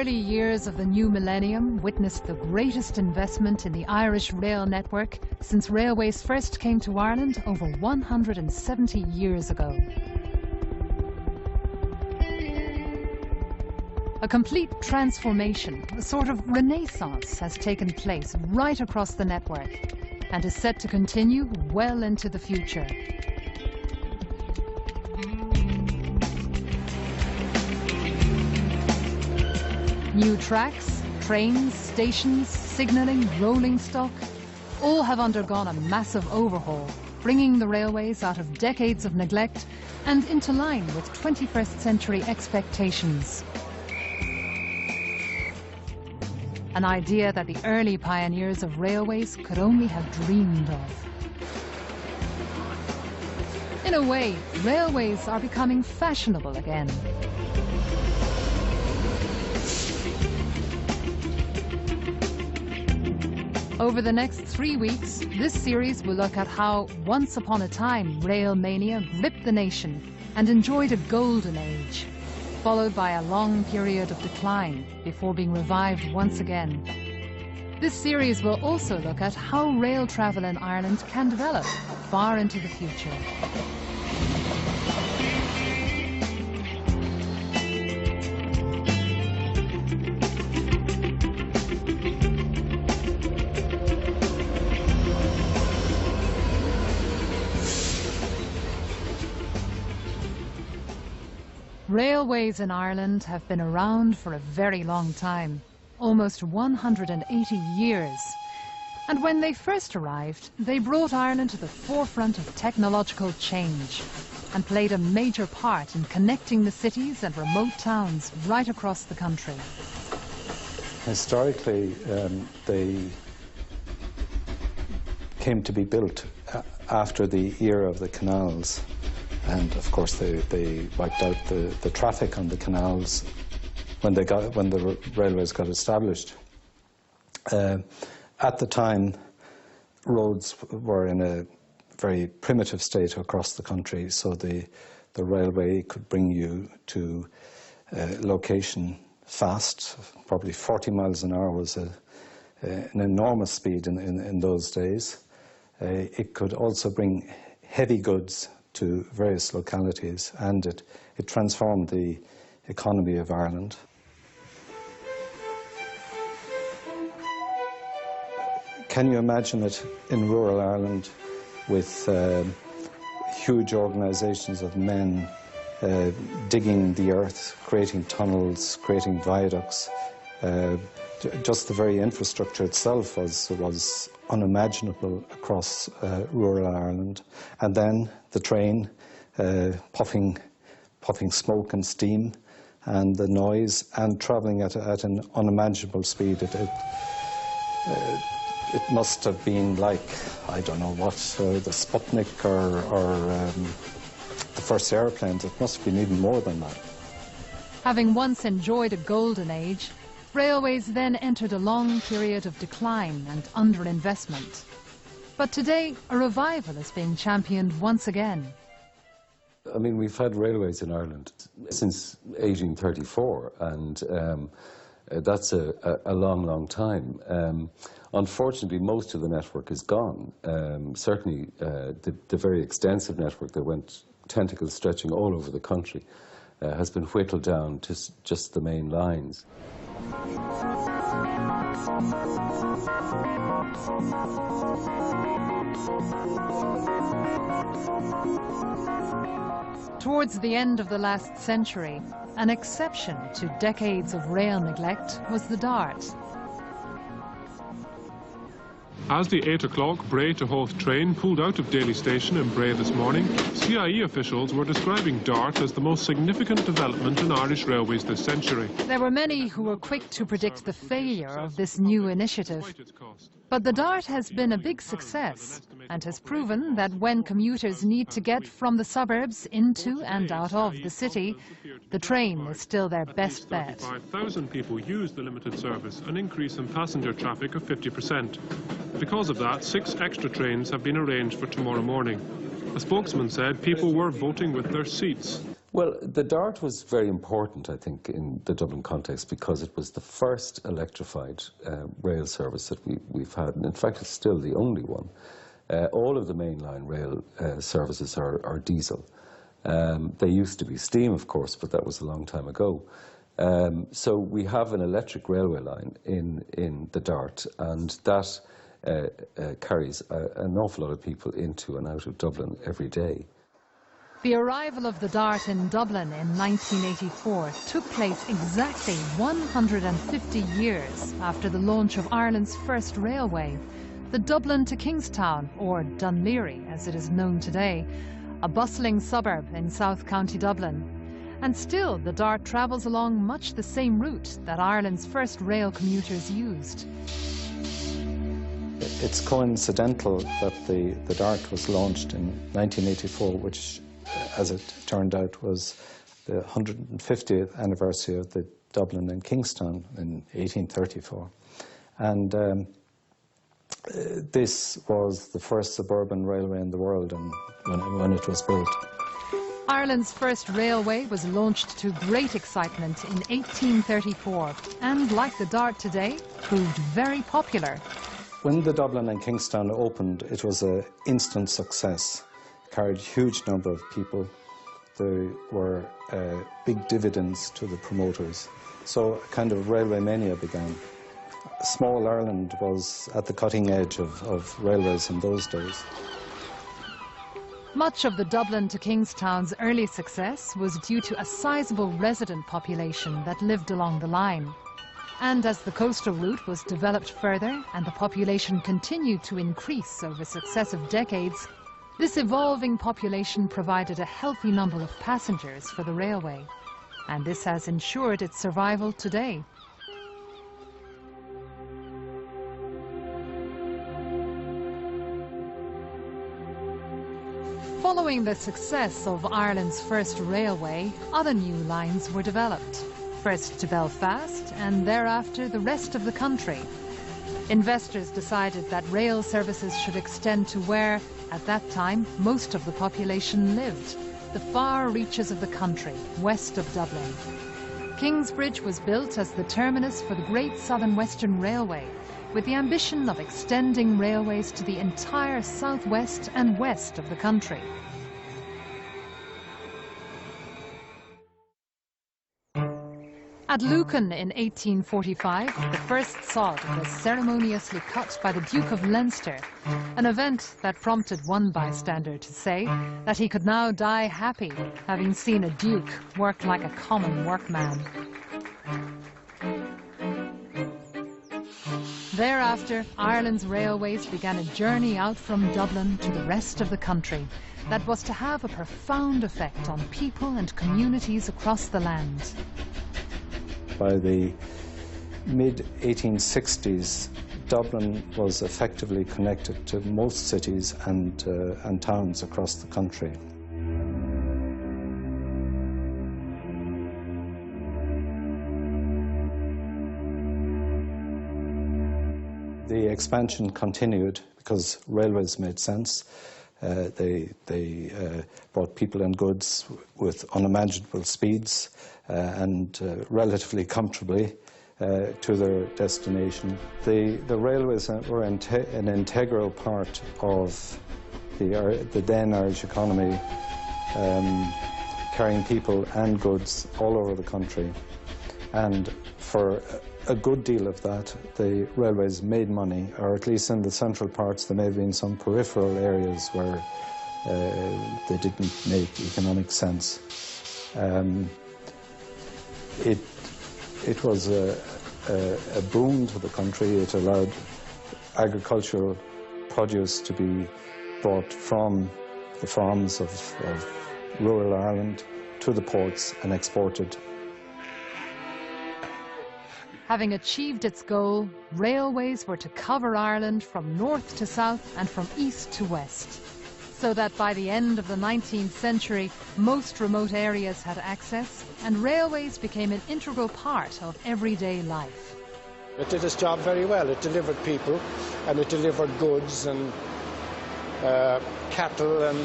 early years of the new millennium witnessed the greatest investment in the Irish rail network since railways first came to Ireland over 170 years ago. A complete transformation, a sort of renaissance, has taken place right across the network and is set to continue well into the future. New tracks, trains, stations, signalling, rolling stock, all have undergone a massive overhaul, bringing the railways out of decades of neglect and into line with 21st century expectations. An idea that the early pioneers of railways could only have dreamed of. In a way, railways are becoming fashionable again. Over the next 3 weeks, this series will look at how, once upon a time, rail mania gripped the nation and enjoyed a golden age, followed by a long period of decline before being revived once again. This series will also look at how rail travel in Ireland can develop far into the future. Railways in Ireland have been around for a very long time, almost 180 years. And when they first arrived, they brought Ireland to the forefront of technological change and played a major part in connecting the cities and remote towns right across the country. Historically, they came to be built after the era of the canals. And of course, they wiped out the traffic on the canals when the railways got established. At the time, roads were in a very primitive state across the country, so the railway could bring you to a location fast. Probably 40 miles an hour was an enormous speed in those days. It could also bring heavy goods to various localities, and it transformed the economy of Ireland. Can you imagine it in rural Ireland with huge organisations of men digging the earth, creating tunnels, creating viaducts? Just the very infrastructure itself was unimaginable across rural Ireland. And then the train puffing smoke and steam, and the noise, and travelling at an unimaginable speed. It must have been like, I don't know what, the Sputnik or the first airplanes. It must have been even more than that. Having once enjoyed a golden age, railways then entered a long period of decline and underinvestment. But today, a revival is being championed once again. I mean, we've had railways in Ireland since 1834, and that's a long, long time. Unfortunately, most of the network is gone. Certainly, the very extensive network that went tentacles stretching all over the country has been whittled down to just the main lines. Towards the end of the last century, an exception to decades of rail neglect was the Dart. As the 8 o'clock Bray to Howth train pulled out of Daly Station in Bray this morning, CIE officials were describing Dart as the most significant development in Irish railways this century. There were many who were quick to predict the failure of this new initiative. But the Dart has been a big success and has proven that when commuters need to get from the suburbs into and out of the city, the train is still their best bet. 35,000 people used the limited service, an increase in passenger traffic of 50%. Because of that, 6 extra trains have been arranged for tomorrow morning. A spokesman said people were voting with their seats. Well, the Dart was very important, I think, in the Dublin context because it was the first electrified rail service that we've had. And in fact, it's still the only one. All of the mainline rail services are diesel. They used to be steam, of course, but that was a long time ago. So we have an electric railway line in the Dart, and that carries an awful lot of people into and out of Dublin every day. The arrival of the Dart in Dublin in 1984 took place exactly 150 years after the launch of Ireland's first railway, the Dublin to Kingstown, or Dunleary as it is known today, a bustling suburb in South County Dublin. And still, the Dart travels along much the same route that Ireland's first rail commuters used. It's coincidental that the Dart was launched in 1984, which, as it turned out, was the 150th anniversary of the Dublin and Kingstown in 1834. And this was the first suburban railway in the world when it was built. Ireland's first railway was launched to great excitement in 1834 and, like the Dart today, proved very popular. When the Dublin and Kingstown opened, it was an instant success. It carried a huge number of people. There were big dividends to the promoters. So a kind of railway mania began. Small Ireland was at the cutting edge of railways in those days. Much of the Dublin to Kingstown's early success was due to a sizable resident population that lived along the line. And as the coastal route was developed further and the population continued to increase over successive decades, this evolving population provided a healthy number of passengers for the railway. And this has ensured its survival today. Following the success of Ireland's first railway, other new lines were developed. First to Belfast and thereafter the rest of the country. Investors decided that rail services should extend to where, at that time, most of the population lived, the far reaches of the country, west of Dublin. Kingsbridge was built as the terminus for the Great Southern Western Railway, with the ambition of extending railways to the entire southwest and west of the country. At Lucan in 1845, the first sod was ceremoniously cut by the Duke of Leinster, an event that prompted one bystander to say that he could now die happy, having seen a duke work like a common workman. Thereafter, Ireland's railways began a journey out from Dublin to the rest of the country that was to have a profound effect on people and communities across the land. By the mid-1860s, Dublin was effectively connected to most cities and towns across the country. The expansion continued because railways made sense. They brought people and goods with unimaginable speeds and relatively comfortably to their destination. The railways were an integral part of the then Irish economy, carrying people and goods all over the country. And for a good deal of that, the railways made money, or at least in the central parts. There may have been some peripheral areas where they didn't make economic sense. It was a boon to the country. It allowed agricultural produce to be brought from the farms of rural Ireland to the ports and exported. Having achieved its goal, railways were to cover Ireland from north to south and from east to west, so that by the end of the 19th century, most remote areas had access, and railways became an integral part of everyday life. It did its job very well. It delivered people, and it delivered goods, and cattle and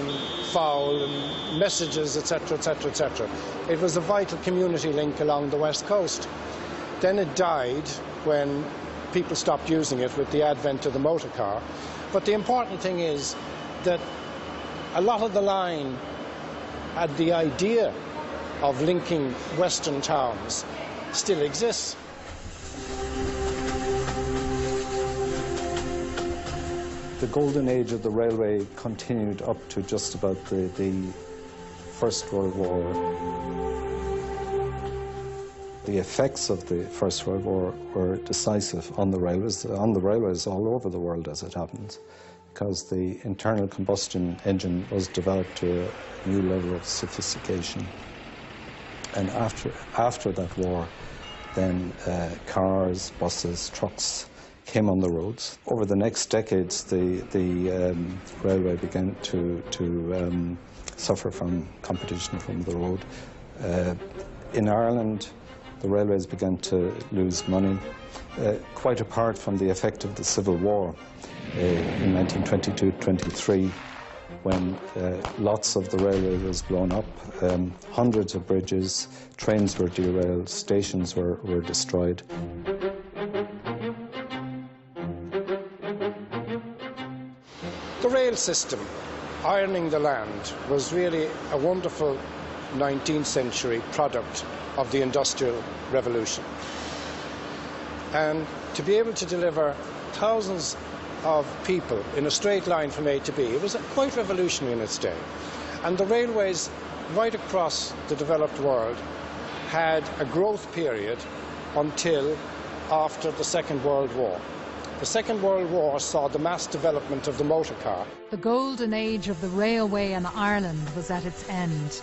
fowl and messages, etc., etc., etc. It was a vital community link along the west coast. Then it died when people stopped using it with the advent of the motor car. But the important thing is that a lot of the line had the idea of linking western towns still exists. The golden age of the railway continued up to just about the First World War. The effects of the First World War were decisive on the railways all over the world, as it happens, because the internal combustion engine was developed to a new level of sophistication. And after that war, then cars, buses, trucks came on the roads. Over the next decades, the railway began to suffer from competition from the road. In Ireland, the railways began to lose money, quite apart from the effect of the Civil War in 1922-23, when lots of the railway was blown up, hundreds of bridges, trains were derailed, stations were destroyed. The rail system, ironing the land, was really a wonderful 19th century product of the Industrial Revolution. And to be able to deliver thousands of people in a straight line from A to B, it was quite revolutionary in its day. And the railways right across the developed world had a growth period until after the Second World War. The Second World War saw the mass development of the motor car. The golden age of the railway in Ireland was at its end.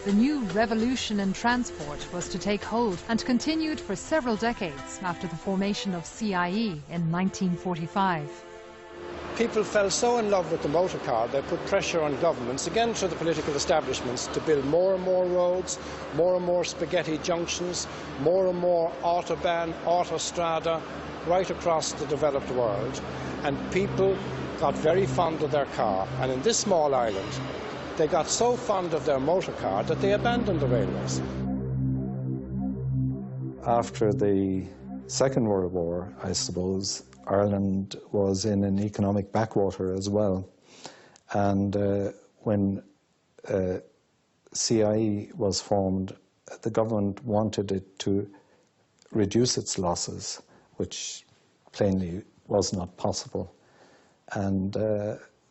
The new revolution in transport was to take hold and continued for several decades after the formation of CIE in 1945. People fell so in love with the motor car, they put pressure on governments, again through the political establishments, to build more and more roads, more and more spaghetti junctions, more and more autobahn, autostrada, right across the developed world. And people got very fond of their car. And in this small island, they got so fond of their motor car that they abandoned the railways. After the Second World War, I suppose, Ireland was in an economic backwater as well. And when CIE was formed, the government wanted it to reduce its losses, which plainly was not possible. And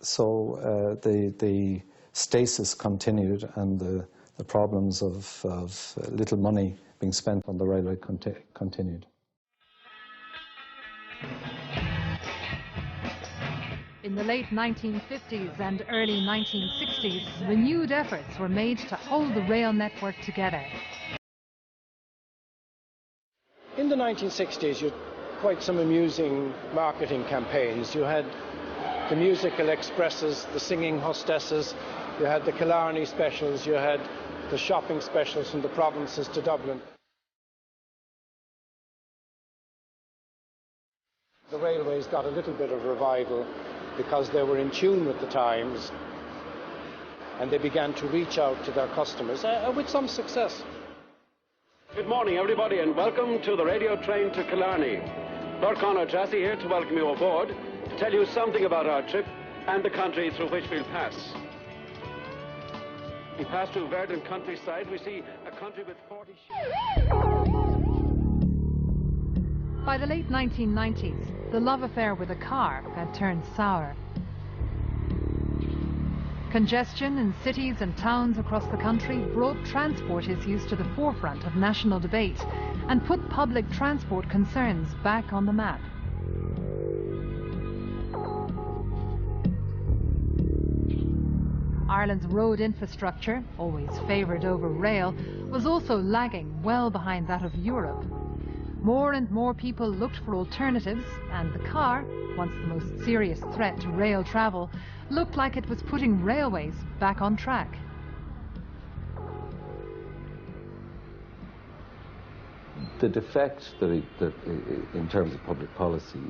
so the stasis continued, and the problems of little money being spent on the railway continued. In the late 1950s and early 1960s, renewed efforts were made to hold the rail network together. In the 1960s, you had quite some amusing marketing campaigns. You had the musical expresses, the singing hostesses, you had the Killarney specials, you had the shopping specials from the provinces to Dublin. The railways got a little bit of revival because they were in tune with the times, and they began to reach out to their customers with some success. Good morning, everybody, and welcome to the radio train to Killarney. Lord Conor Jassy here to welcome you aboard, to tell you something about our trip and the country through which we'll pass. We pass through verdant countryside. We see a country with 40 sheep. By the late 1990s, the love affair with a car had turned sour. Congestion in cities and towns across the country brought transport issues to the forefront of national debate and put public transport concerns back on the map. Ireland's road infrastructure, always favoured over rail, was also lagging well behind that of Europe. More and more people looked for alternatives, and the car, once the most serious threat to rail travel, looked like it was putting railways back on track. The defect that in terms of public policy,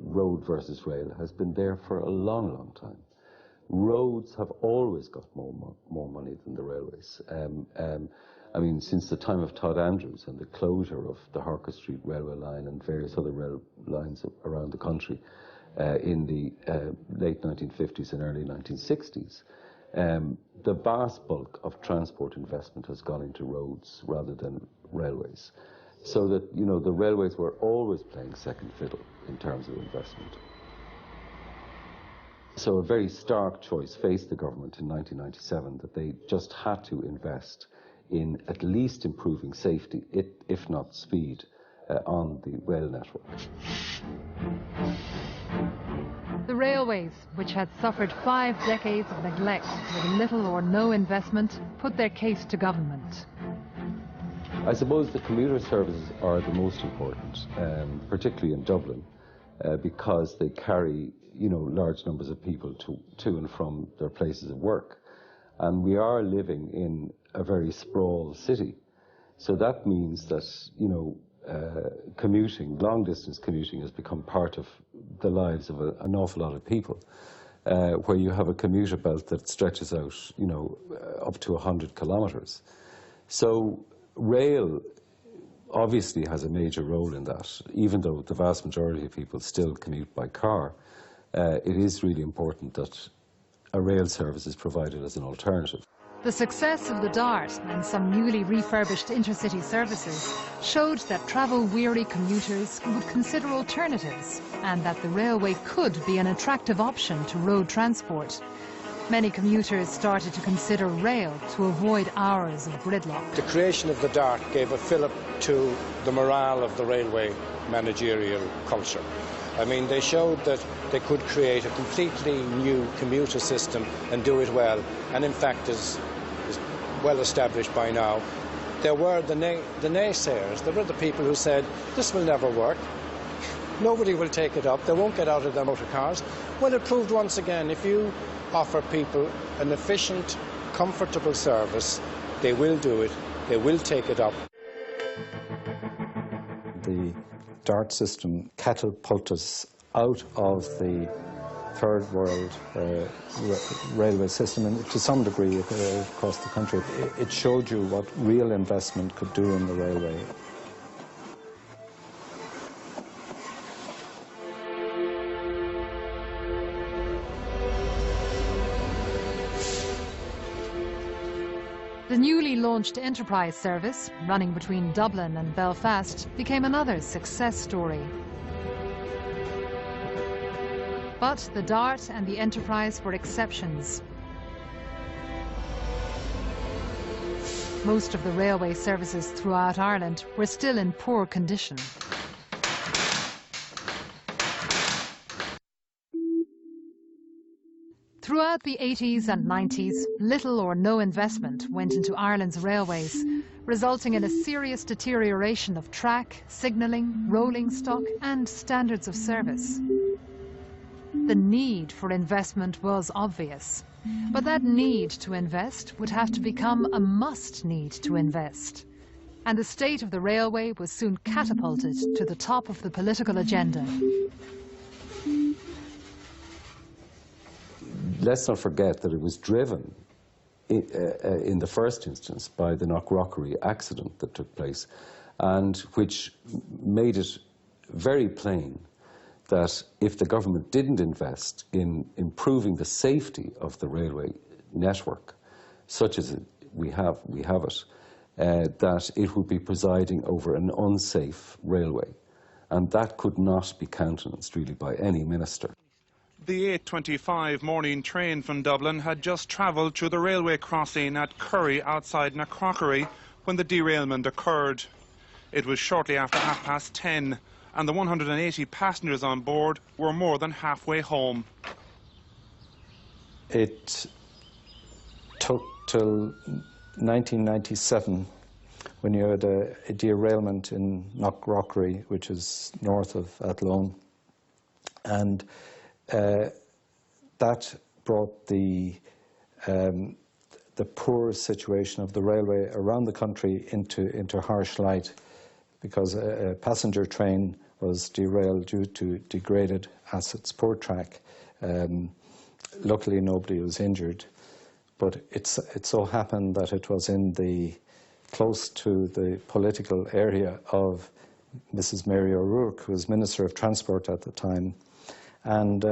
road versus rail, has been there for a long, long time. roads have always got more money than the railways. I mean, since the time of Todd Andrews and the closure of the Harker Street railway line and various other rail lines around the country in the late 1950s and early 1960s, the vast bulk of transport investment has gone into roads rather than railways. So that, you know, the railways were always playing second fiddle in terms of investment. So a very stark choice faced the government in 1997 that they just had to invest in at least improving safety, if not speed, on the rail network. The railways, which had suffered 5 decades of neglect with little or no investment, put their case to government. I suppose the commuter services are the most important, particularly in Dublin, because they carry, you know, large numbers of people to and from their places of work. And we are living in a very sprawled city. So that means that, you know, commuting, long-distance commuting has become part of the lives of an awful lot of people, where you have a commuter belt that stretches out, you know, up to 100 kilometres. So rail obviously has a major role in that. Even though the vast majority of people still commute by car, it is really important that a rail service is provided as an alternative. The success of the DART and some newly refurbished intercity services showed that travel-weary commuters would consider alternatives and that the railway could be an attractive option to road transport. Many commuters started to consider rail to avoid hours of gridlock. The creation of the DART gave a fillip to the morale of the railway managerial culture. I mean, they showed that they could create a completely new commuter system and do it well, and in fact is well established by now. There were the naysayers. There were the people who said, this will never work. Nobody will take it up. They won't get out of their motor cars. Well, it proved once again, if you offer people an efficient, comfortable service, they will do it. They will take it up. The DART system catapulted us out of the third world railway system, and to some degree across the country. It showed you what real investment could do in the railway. The newly launched Enterprise service, running between Dublin and Belfast, became another success story. But the DART and the Enterprise were exceptions. Most of the railway services throughout Ireland were still in poor condition. Throughout the 80s and 90s, little or no investment went into Ireland's railways, resulting in a serious deterioration of track, signalling, rolling stock and standards of service. The need for investment was obvious, but that need to invest would have to become a must need to invest. And the state of the railway was soon catapulted to the top of the political agenda. Let's not forget that it was driven in the first instance by the Knockrockery accident that took place, and which made it very plain that if the government didn't invest in improving the safety of the railway network, such as we have it, that it would be presiding over an unsafe railway. And that could not be countenanced really by any minister. The 8:25 morning train from Dublin had just travelled through the railway crossing at Curry outside Knockrockery when the derailment occurred. It was shortly after 10:30, and the 180 passengers on board were more than halfway home. It took till 1997 when you had a derailment in Knockrockery, which is north of Athlone, and that brought the poor situation of the railway around the country into harsh light, because a passenger train was derailed due to degraded acid sport track. luckily nobody was injured, but it so happened that it was close to the political area of Mrs. Mary O'Rourke, who was Minister of Transport at the time, and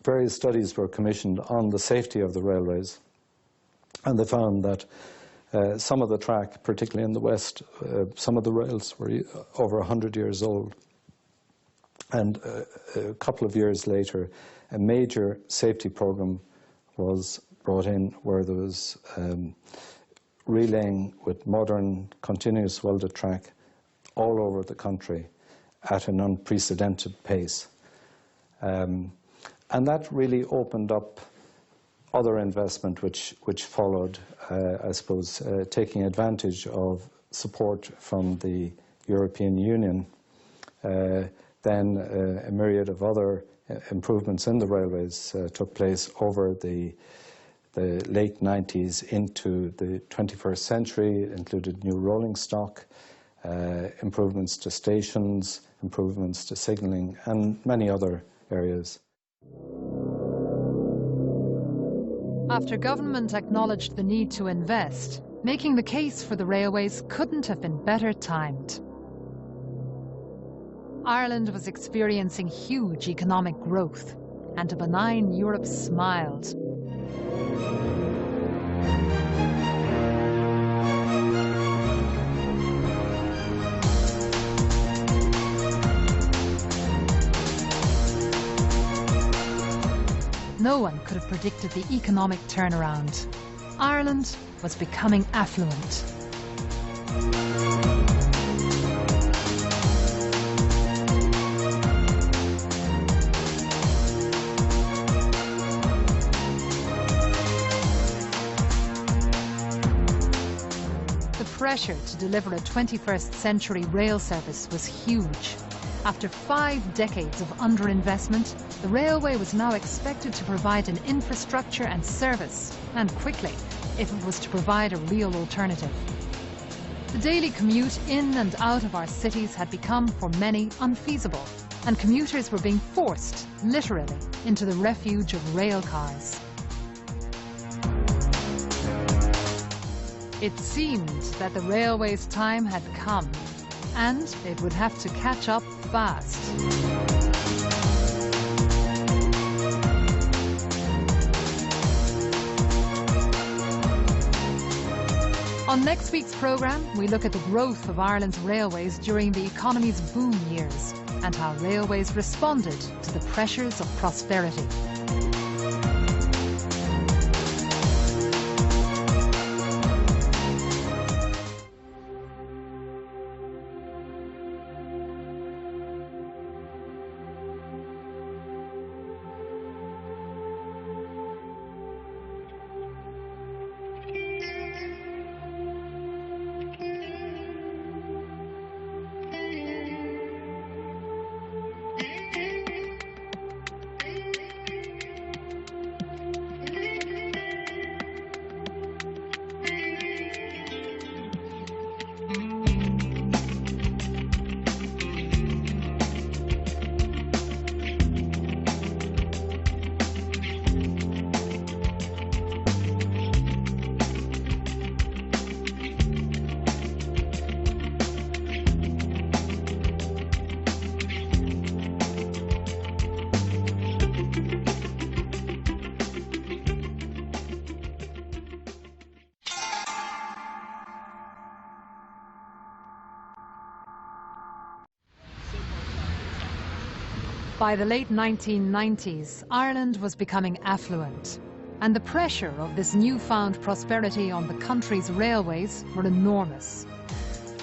various studies were commissioned on the safety of the railways, and they found that some of the track, particularly in the west, some of the rails were over 100 years old. And a couple of years later, a major safety program was brought in where there was relaying with modern continuous welded track all over the country at an unprecedented pace. And that really opened up other investment which followed, I suppose, taking advantage of support from the European Union. Then a myriad of other improvements in the railways took place over the late 90s into the 21st century. It included new rolling stock, improvements to stations, improvements to signalling, and many other areas. After government acknowledged the need to invest, making the case for the railways couldn't have been better timed. Ireland was experiencing huge economic growth, and a benign Europe smiled. No one could have predicted the economic turnaround. Ireland was becoming affluent. The pressure to deliver a 21st century rail service was huge. After 5 decades of underinvestment, the railway was now expected to provide an infrastructure and service, and quickly, if it was to provide a real alternative. The daily commute in and out of our cities had become, for many, unfeasible, and commuters were being forced, literally, into the refuge of rail cars. It seemed that the railway's time had come, and it would have to catch up fast. On next week's programme, we look at the growth of Ireland's railways during the economy's boom years and how railways responded to the pressures of prosperity. By the late 1990s, Ireland was becoming affluent, and the pressure of this newfound prosperity on the country's railways were enormous.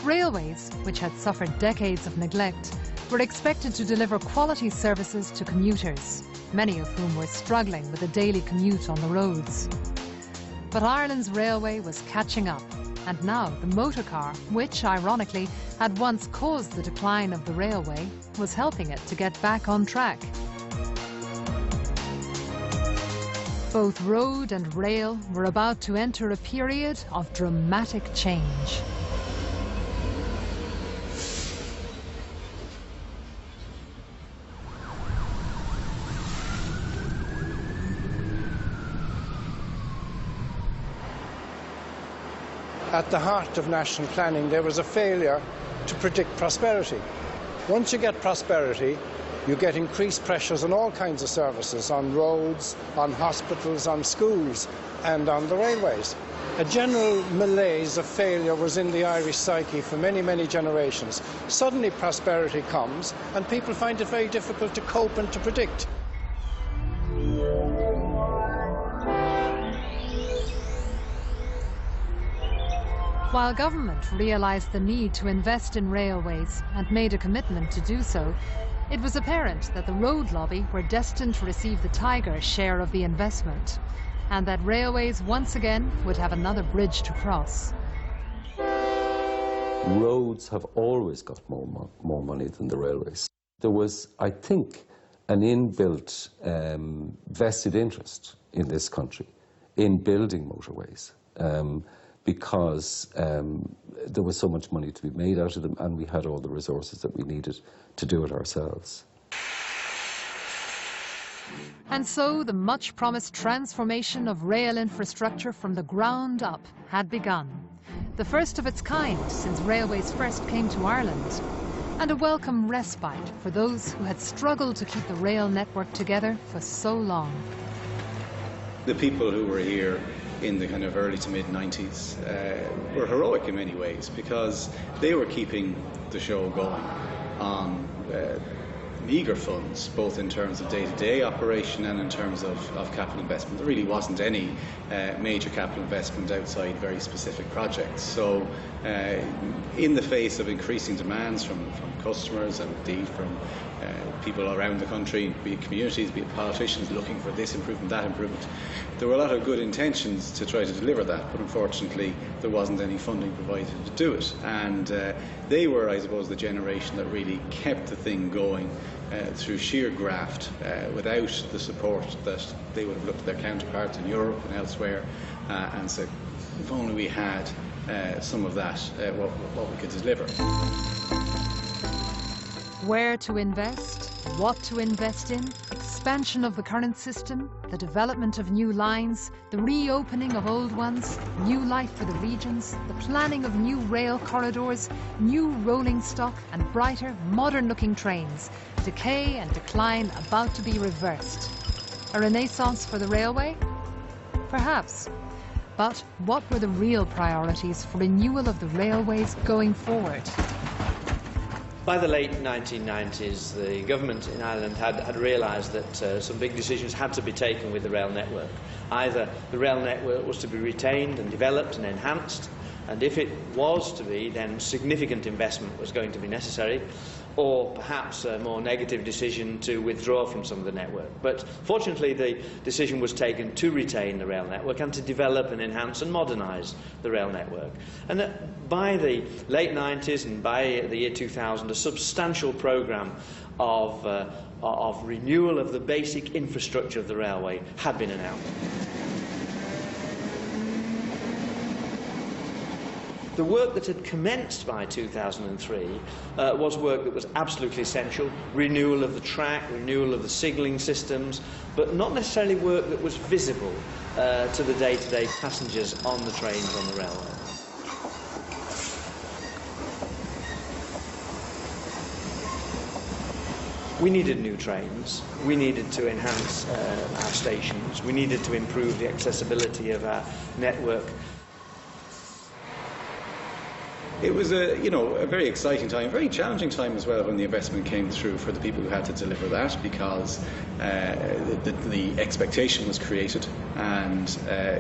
Railways, which had suffered decades of neglect, were expected to deliver quality services to commuters, many of whom were struggling with a daily commute on the roads. But Ireland's railway was catching up, and now the motor car, which, ironically, had once caused the decline of the railway, was helping it to get back on track. Both road and rail were about to enter a period of dramatic change. at the heart of national planning, there was a failure to predict prosperity. Once you get prosperity, you get increased pressures on all kinds of services, on roads, on hospitals, on schools, and on the railways. A general malaise of failure was in the Irish psyche for many, many generations. Suddenly prosperity comes, and people find it very difficult to cope and to predict. While government realised the need to invest in railways and made a commitment to do so, it was apparent that the road lobby were destined to receive the tiger share of the investment, and that railways once again would have another bridge to cross. Roads have always got more money than the railways. There was, I think, an inbuilt vested interest in this country in building motorways. Because there was so much money to be made out of them, and we had all the resources that we needed to do it ourselves. And so the much-promised transformation of rail infrastructure from the ground up had begun. The first of its kind since railways first came to Ireland, and a welcome respite for those who had struggled to keep the rail network together for so long. The people who were here in the kind of early to mid-90s were heroic in many ways, because they were keeping the show going on meagre funds, both in terms of day-to-day operation and in terms of capital investment. There really wasn't any major capital investment outside very specific projects. So in the face of increasing demands from customers and indeed from people around the country, be it communities, be it politicians looking for this improvement, that improvement, there were a lot of good intentions to try to deliver that, but unfortunately there wasn't any funding provided to do it. And they were, I suppose, the generation that really kept the thing going through sheer graft, without the support that they would have looked at their counterparts in Europe and elsewhere and said, if only we had some of that, what we could deliver. Where to invest, what to invest in, expansion of the current system, the development of new lines, the reopening of old ones, new life for the regions, the planning of new rail corridors, new rolling stock and brighter, modern-looking trains, decay and decline about to be reversed. A renaissance for the railway? Perhaps. But what were the real priorities for renewal of the railways going forward? By the late 1990s, the government in Ireland had realised that some big decisions had to be taken with the rail network. Either the rail network was to be retained and developed and enhanced, and if it was to be, then significant investment was going to be necessary, or perhaps a more negative decision to withdraw from some of the network. But fortunately, the decision was taken to retain the rail network and to develop and enhance and modernise the rail network. And by the late 90s and by the year 2000, a substantial programme of renewal of the basic infrastructure of the railway had been announced. The work that had commenced by 2003 was work that was absolutely essential, renewal of the track, renewal of the signalling systems, but not necessarily work that was visible to the day-to-day passengers on the trains on the railway. We needed new trains, we needed to enhance our stations, we needed to improve the accessibility of our network. It was a very exciting time, very challenging time as well when the investment came through for the people who had to deliver that, because the expectation was created, and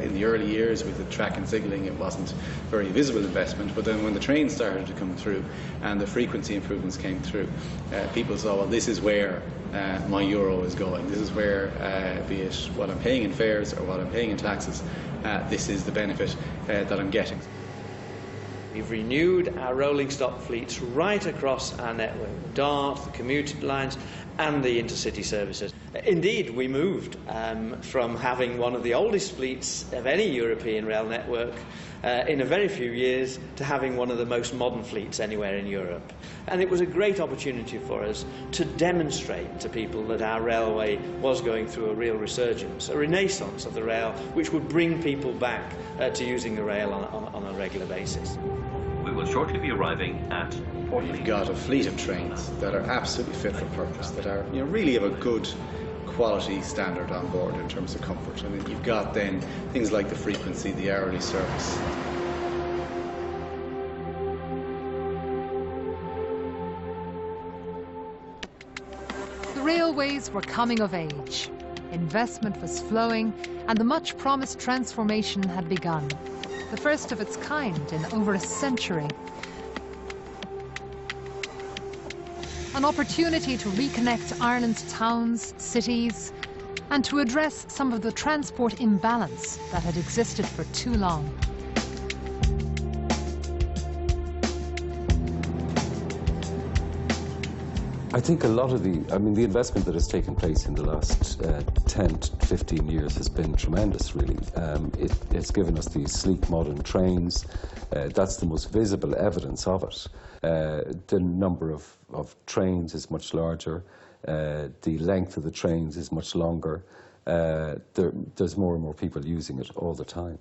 in the early years with the track and signalling it wasn't very visible investment, but then when the trains started to come through and the frequency improvements came through, people saw, well, this is where my euro is going, this is where, be it what I'm paying in fares or what I'm paying in taxes, this is the benefit that I'm getting. We've renewed our rolling stock fleets right across our network, DART, the commuter lines and the intercity services. Indeed, we moved from having one of the oldest fleets of any European rail network in a very few years to having one of the most modern fleets anywhere in Europe. And it was a great opportunity for us to demonstrate to people that our railway was going through a real resurgence, a renaissance of the rail, which would bring people back to using the rail on a regular basis. We will shortly be arriving at Port. You've got a fleet of trains that are absolutely fit for purpose, that are really of a good quality standard on board in terms of comfort. And then you've got then things like the frequency, the hourly service. The railways were coming of age. Investment was flowing, and the much-promised transformation had begun. The first of its kind in over a century. An opportunity to reconnect Ireland's towns, cities, and to address some of the transport imbalance that had existed for too long. I think a lot of the investment that has taken place in the last 10 to 15 years has been tremendous, really. It's given us these sleek, modern trains. That's the most visible evidence of it. The number of trains is much larger. The length of the trains is much longer. There's more and more people using it all the time.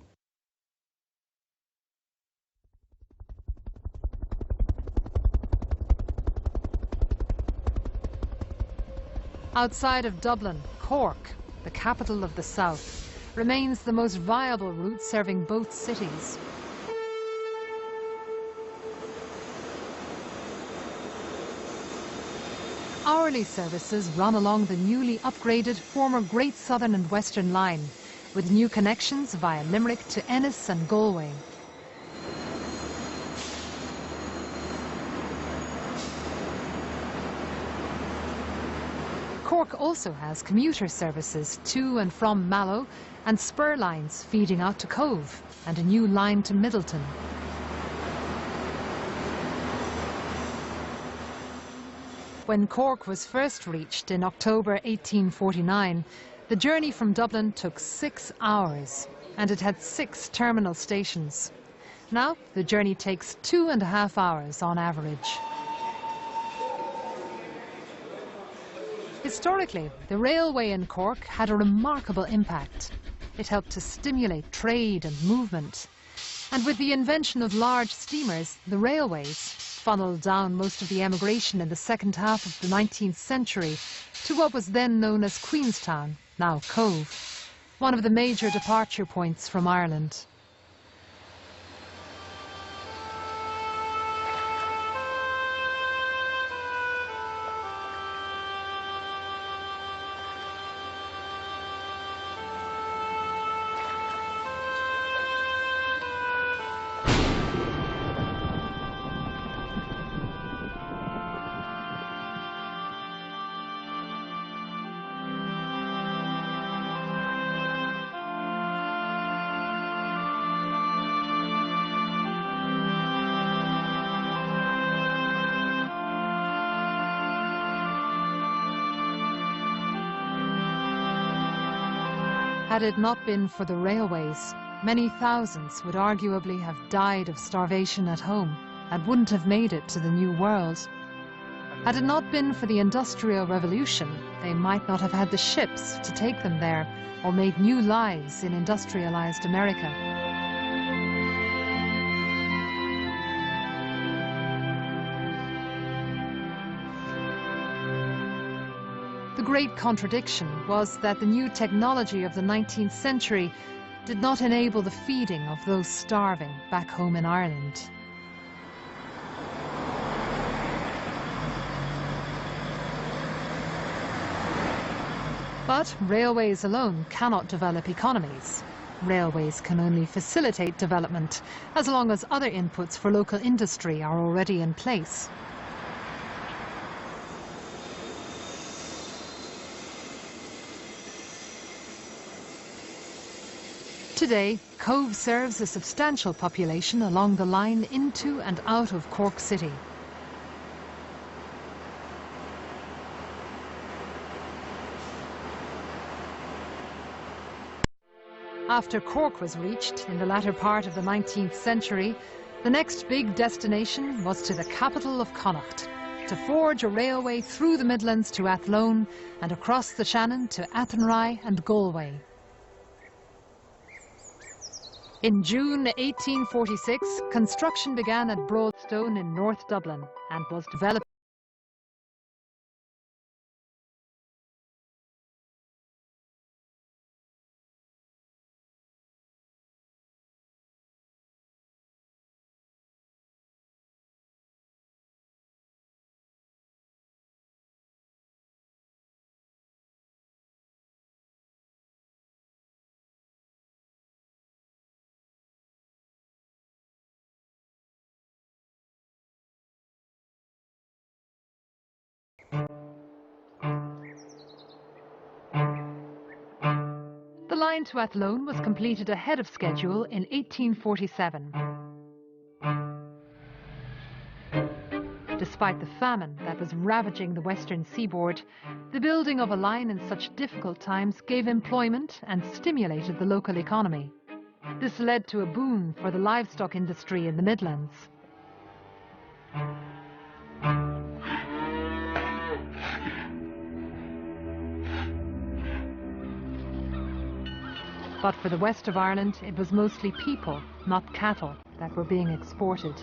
Outside of Dublin, Cork, the capital of the south, remains the most viable route serving both cities. Hourly services run along the newly upgraded former Great Southern and Western Line, with new connections via Limerick to Ennis and Galway. Cork also has commuter services to and from Mallow and spur lines feeding out to Cove and a new line to Middleton. When Cork was first reached in October 1849, the journey from Dublin took 6 hours and it had 6 terminal stations. Now the journey takes 2.5 hours on average. Historically, the railway in Cork had a remarkable impact. It helped to stimulate trade and movement. And with the invention of large steamers, the railways funneled down most of the emigration in the second half of the 19th century to what was then known as Queenstown, now Cove, one of the major departure points from Ireland. Had it not been for the railways, many thousands would arguably have died of starvation at home and wouldn't have made it to the New World. Had it not been for the Industrial Revolution, they might not have had the ships to take them there or made new lives in industrialized America. The great contradiction was that the new technology of the 19th century did not enable the feeding of those starving back home in Ireland. But railways alone cannot develop economies. Railways can only facilitate development as long as other inputs for local industry are already in place. Today, Cove serves a substantial population along the line into and out of Cork City. After Cork was reached in the latter part of the 19th century, The next big destination was to the capital of Connacht, to forge a railway through the Midlands to Athlone and across the Shannon to Athenry and Galway. In June 1846, construction began at Broadstone in North Dublin and was developed. The line to Athlone was completed ahead of schedule in 1847. Despite the famine that was ravaging the western seaboard, the building of a line in such difficult times gave employment and stimulated the local economy. This led to a boom for the livestock industry in the Midlands. But for the west of Ireland, it was mostly people, not cattle, that were being exported.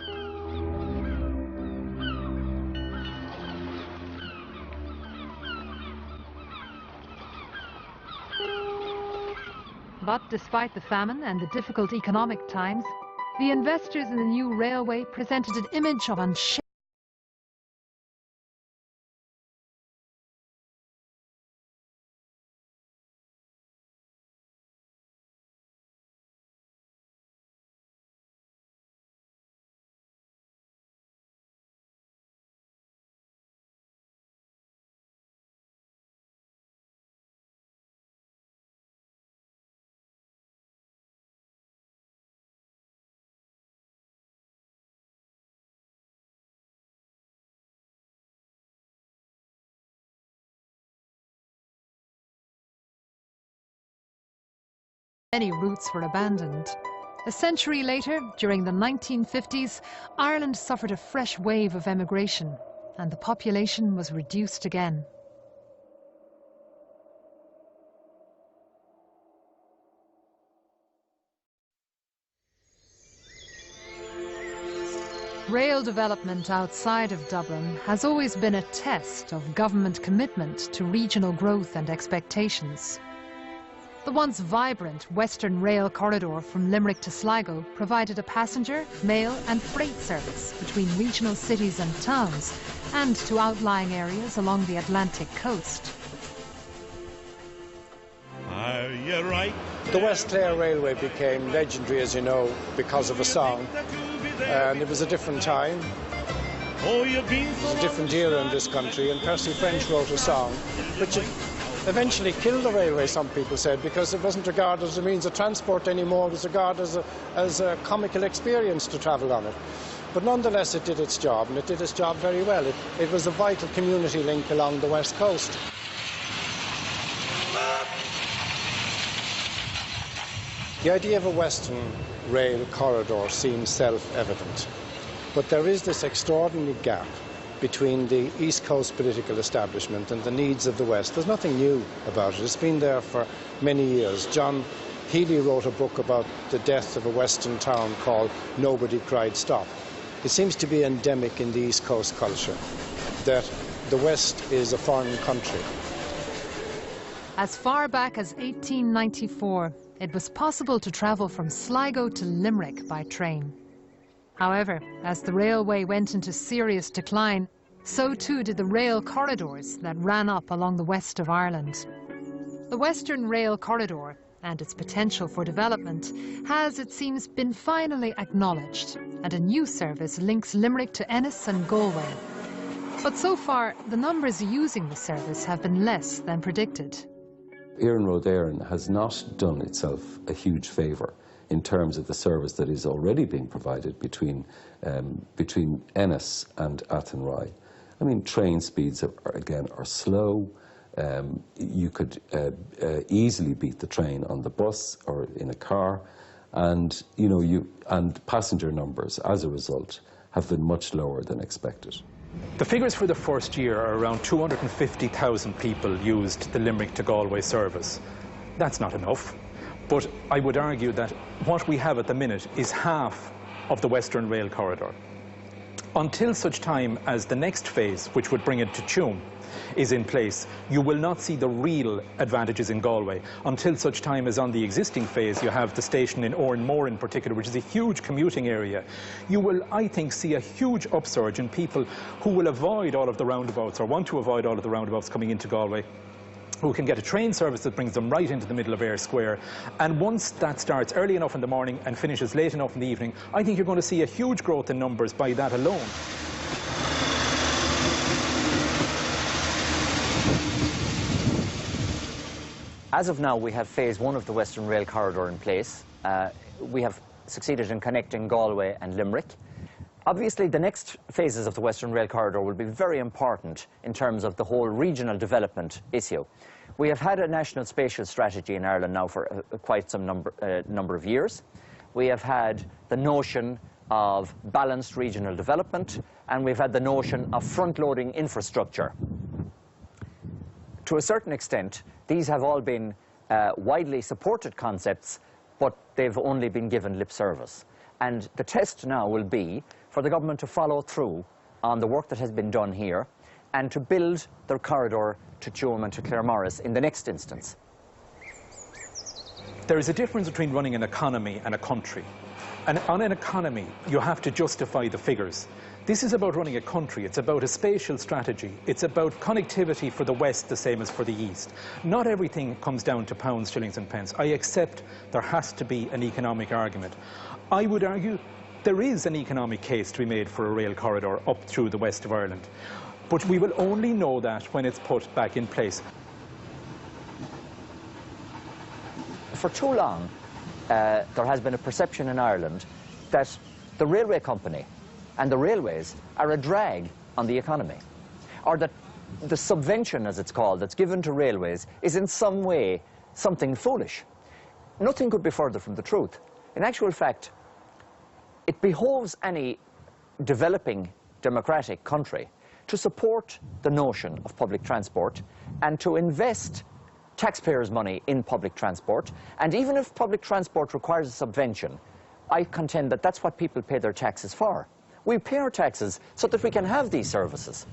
But despite the famine and the difficult economic times, the investors in the new railway presented an image of unshakable. Many routes were abandoned. A century later, during the 1950s, Ireland suffered a fresh wave of emigration, and the population was reduced again. Rail development outside of Dublin has always been a test of government commitment to regional growth and expectations. The once vibrant Western Rail corridor from Limerick to Sligo provided a passenger, mail and freight service between regional cities and towns and to outlying areas along the Atlantic coast. Are you right? The West Clare Railway became legendary, as you know, because of a song. And it was a different time. It was a different era in this country, and Percy French wrote a song which eventually killed the railway, some people said, because it wasn't regarded as a means of transport anymore. It was regarded as a comical experience to travel on it. But nonetheless, it did its job, and it did its job very well. It was a vital community link along the west coast. The idea of a Western rail corridor seems self-evident, but there is this extraordinary gap between the East Coast political establishment and the needs of the West. There's nothing new about it. It's been there for many years. John Healy wrote a book about the death of a Western town called Nobody Cried Stop. It seems to be endemic in the East Coast culture that the West is a foreign country. As far back as 1894, it was possible to travel from Sligo to Limerick by train. However, as the railway went into serious decline, so too did the rail corridors that ran up along the west of Ireland. The Western Rail Corridor and its potential for development has, it seems, been finally acknowledged, and a new service links Limerick to Ennis and Galway. But so far, the numbers using the service have been less than predicted. Éireann Road Éireann has not done itself a huge favour in terms of the service that is already being provided between Ennis and Athenry. I mean, train speeds are slow. You could easily beat the train on the bus or in a car, And, you know, and passenger numbers, as a result, have been much lower than expected. The figures for the first year are around 250,000 people used the Limerick to Galway service. That's not enough, but I would argue that what we have at the minute is half of the Western Rail Corridor. Until such time as the next phase, which would bring it to Tuam, is in place, you will not see the real advantages in Galway until such time as on the existing phase you have the station in Oranmore in particular, which is a huge commuting area. You will, I think, see a huge upsurge in people who will avoid all of the roundabouts or want to avoid all of the roundabouts coming into Galway, who can get a train service that brings them right into the middle of Eyre Square. And once that starts early enough in the morning and finishes late enough in the evening, I think you're going to see a huge growth in numbers by that alone. As of now, we have phase 1 of the Western Rail Corridor in place. We have succeeded in connecting Galway and Limerick. Obviously, the next phases of the Western Rail Corridor will be very important in terms of the whole regional development issue. We have had a national spatial strategy in Ireland now for quite some number of years. We have had the notion of balanced regional development, and we've had the notion of front-loading infrastructure. To a certain extent, these have all been widely supported concepts, but they've only been given lip service. And the test now will be for the government to follow through on the work that has been done here and to build their corridor to Tuam and to Claremorris in the next instance. There is a difference between running an economy and a country. And on an economy, you have to justify the figures. This is about running a country. It's about a spatial strategy. It's about connectivity for the West the same as for the East. Not everything comes down to pounds, shillings and pence. I accept there has to be an economic argument. I would argue there is an economic case to be made for a rail corridor up through the west of Ireland. But we will only know that when it's put back in place. For too long, there has been a perception in Ireland that the railway company and the railways are a drag on the economy, or that the subvention, as it's called, that's given to railways is in some way something foolish. Nothing could be further from the truth. In actual fact, it behoves any developing democratic country to support the notion of public transport and to invest taxpayers' money in public transport. And even if public transport requires a subvention, I contend that that's what people pay their taxes for. We pay our taxes so that we can have these services.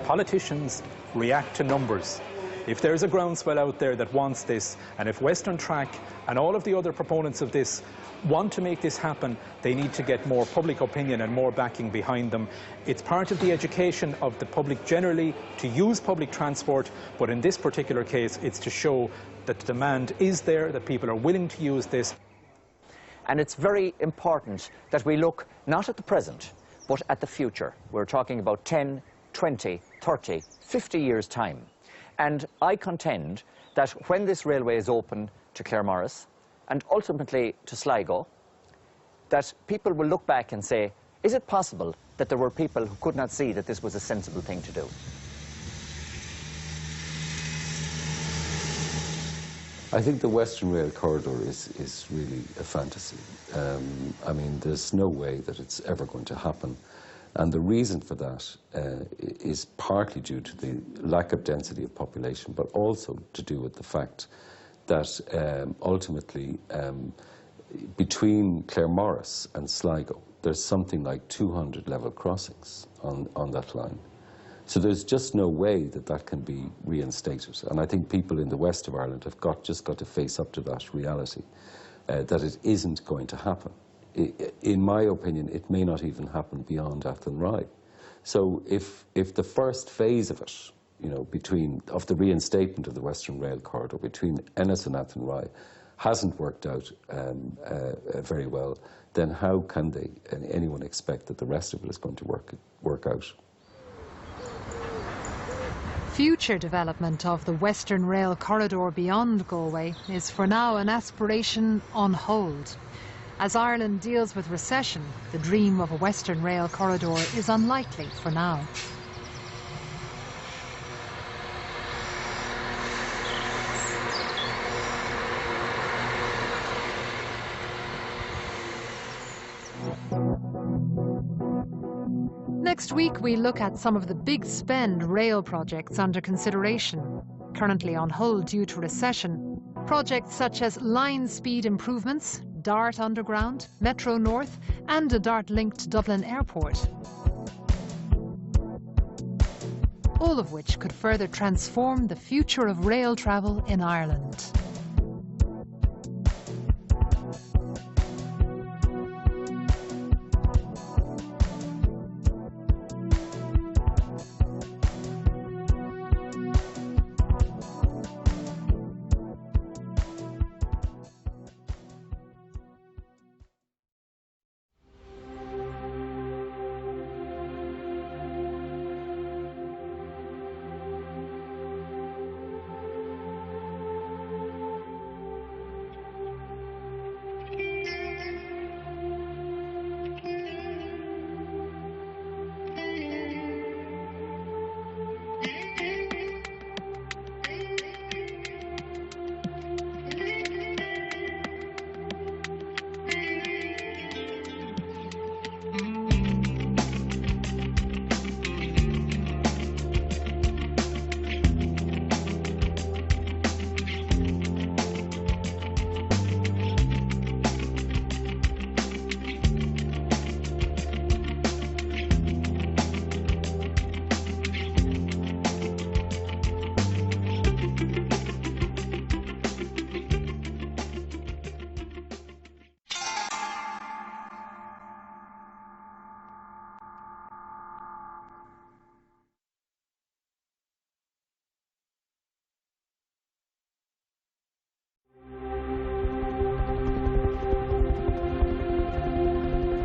Politicians react to numbers. If there's a groundswell out there that wants this, and if Western Track and all of the other proponents of this want to make this happen, they need to get more public opinion and more backing behind them. It's part of the education of the public generally to use public transport, but in this particular case, it's to show that the demand is there, that people are willing to use this. And it's very important that we look not at the present, but at the future. We're talking about 10, 20, 30, 50 years' time. And I contend that when this railway is open to Claremorris and ultimately to Sligo, that people will look back and say, is it possible that there were people who could not see that this was a sensible thing to do? I think the Western Rail Corridor is really a fantasy. I mean, there's no way that it's ever going to happen. And the reason for that is partly due to the lack of density of population, but also to do with the fact that ultimately between Claremorris and Sligo, there's something like 200 level crossings on that line. So there's just no way that that can be reinstated. And I think people in the west of Ireland have just got to face up to that reality, that it isn't going to happen. In my opinion, it may not even happen beyond Athenry. So if the first phase of it, you know, of the reinstatement of the Western Rail Corridor between Ennis and Athenry hasn't worked out very well, then how can anyone expect that the rest of it is going to work out? Future development of the Western Rail Corridor beyond Galway is for now an aspiration on hold. As Ireland deals with recession, the dream of a Western Rail Corridor is unlikely for now. Next week, we look at some of the big spend rail projects under consideration, currently on hold due to recession. Projects such as line speed improvements, DART Underground, Metro North, and a DART link to Dublin Airport. All of which could further transform the future of rail travel in Ireland.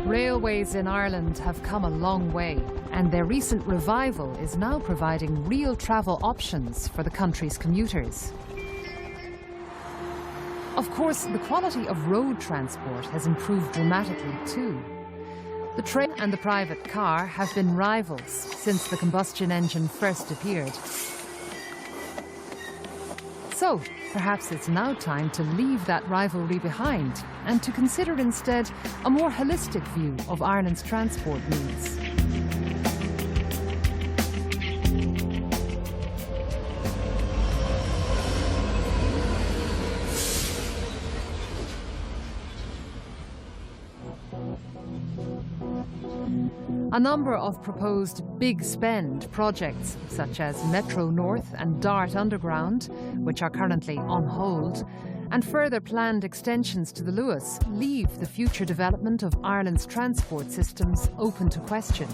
Railways in Ireland have come a long way, and their recent revival is now providing real travel options for the country's commuters. Of course, the quality of road transport has improved dramatically too. The train and the private car have been rivals since the combustion engine first appeared. So, perhaps it's now time to leave that rivalry behind and to consider instead a more holistic view of Ireland's transport needs. A number of proposed big spend projects, such as Metro North and DART Underground, which are currently on hold, and further planned extensions to the Luas, leave the future development of Ireland's transport systems open to question.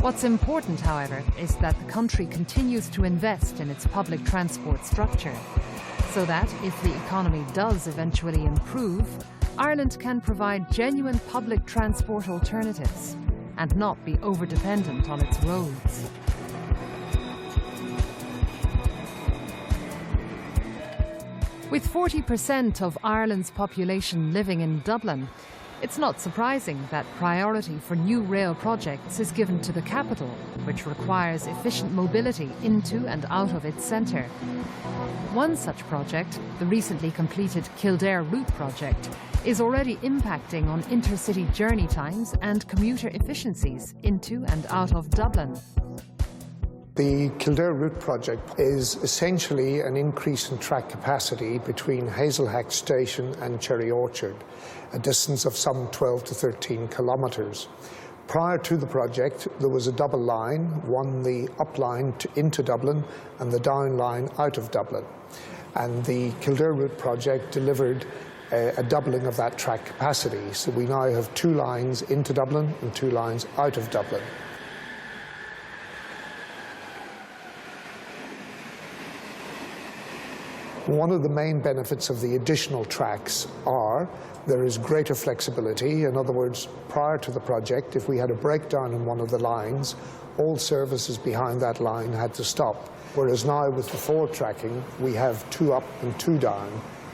What's important, however, is that the country continues to invest in its public transport structure, so that if the economy does eventually improve, Ireland can provide genuine public transport alternatives and not be over-dependent on its roads. With 40% of Ireland's population living in Dublin, it's not surprising that priority for new rail projects is given to the capital, which requires efficient mobility into and out of its centre. One such project, the recently completed Kildare Route project, is already impacting on intercity journey times and commuter efficiencies into and out of Dublin. The Kildare Route project is essentially an increase in track capacity between Hazelhack Station and Cherry Orchard, a distance of some 12 to 13 kilometres. Prior to the project, there was a double line, one the up line into Dublin and the down line out of Dublin. And the Kildare Route project delivered a doubling of that track capacity. So we now have 2 lines into Dublin and 2 lines out of Dublin. One of the main benefits of the additional tracks are there is greater flexibility. In other words, prior to the project, if we had a breakdown in one of the lines, all services behind that line had to stop. Whereas now with the forward tracking, we have 2 up and 2 down,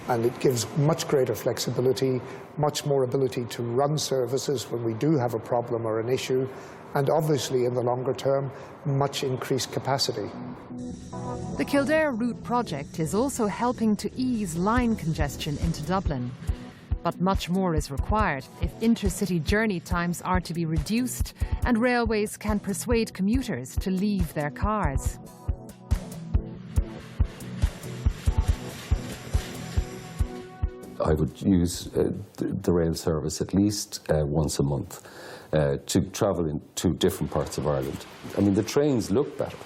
and it gives much greater flexibility, much more ability to run services when we do have a problem or an issue, and obviously in the longer term, much increased capacity. The Kildare Route project is also helping to ease line congestion into Dublin. But much more is required if intercity journey times are to be reduced and railways can persuade commuters to leave their cars. I would use the rail service at least once a month to travel into different parts of Ireland. I mean, the trains look better,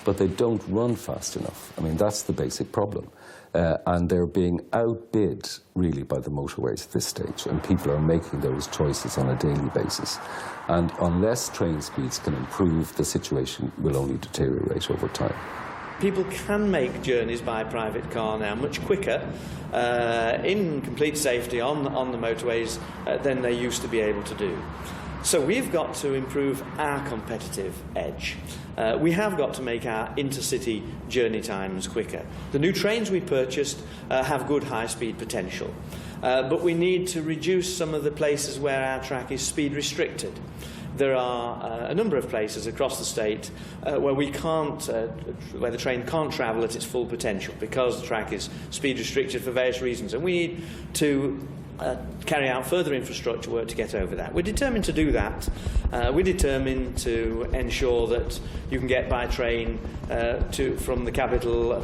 but they don't run fast enough. I mean, that's the basic problem. And they're being outbid, really, by the motorways at this stage, and people are making those choices on a daily basis. And unless train speeds can improve, the situation will only deteriorate over time. People can make journeys by private car now much quicker, in complete safety on the motorways than they used to be able to do. So we've got to improve our competitive edge. We have got to make our intercity journey times quicker. The new trains we purchased have good high-speed potential, but we need to reduce some of the places where our track is speed restricted. There are a number of places across the state where where the train can't travel at its full potential because the track is speed restricted for various reasons, and we need to carry out further infrastructure work to get over that. We're determined to do that. We're determined to ensure that you can get by train to and from the capital,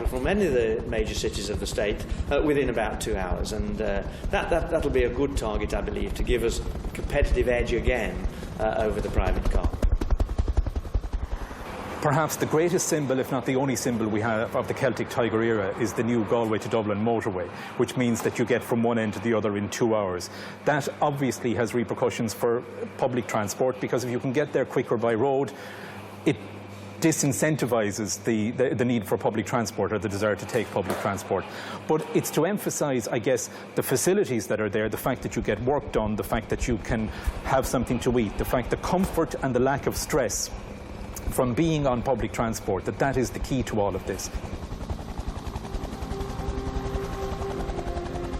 from any of the major cities of the state within about 2 hours, and that'll be a good target, I believe, to give us a competitive edge again over the private car. Perhaps the greatest symbol, if not the only symbol we have of the Celtic Tiger era, is the new Galway to Dublin motorway, which means that you get from one end to the other in 2 hours. That obviously has repercussions for public transport, because if you can get there quicker by road, it disincentivises the need for public transport, or the desire to take public transport. But it's to emphasise, I guess, the facilities that are there, the fact that you get work done, the fact that you can have something to eat, the fact the comfort and the lack of stress from being on public transport, that is the key to all of this.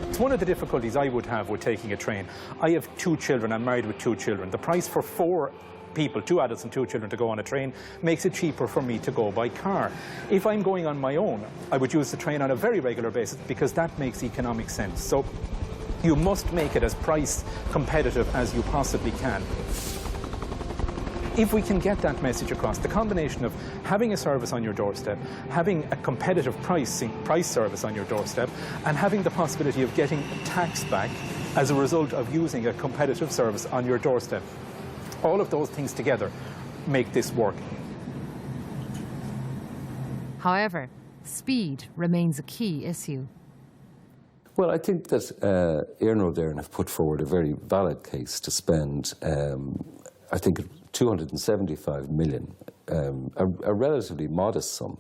It's one of the difficulties I would have with taking a train. I have 2 children, I'm married with 2 children. The price for 4 people, 2 adults and 2 children, to go on a train makes it cheaper for me to go by car. If I'm going on my own, I would use the train on a very regular basis, because that makes economic sense. So you must make it as price competitive as you possibly can. If we can get that message across, the combination of having a service on your doorstep, having a competitive price service on your doorstep, and having the possibility of getting tax back as a result of using a competitive service on your doorstep, all of those things together make this work. However, speed remains a key issue. Well, I think that Iarnród Éireann have put forward a very valid case to spend, I think, 275 million, a relatively modest sum,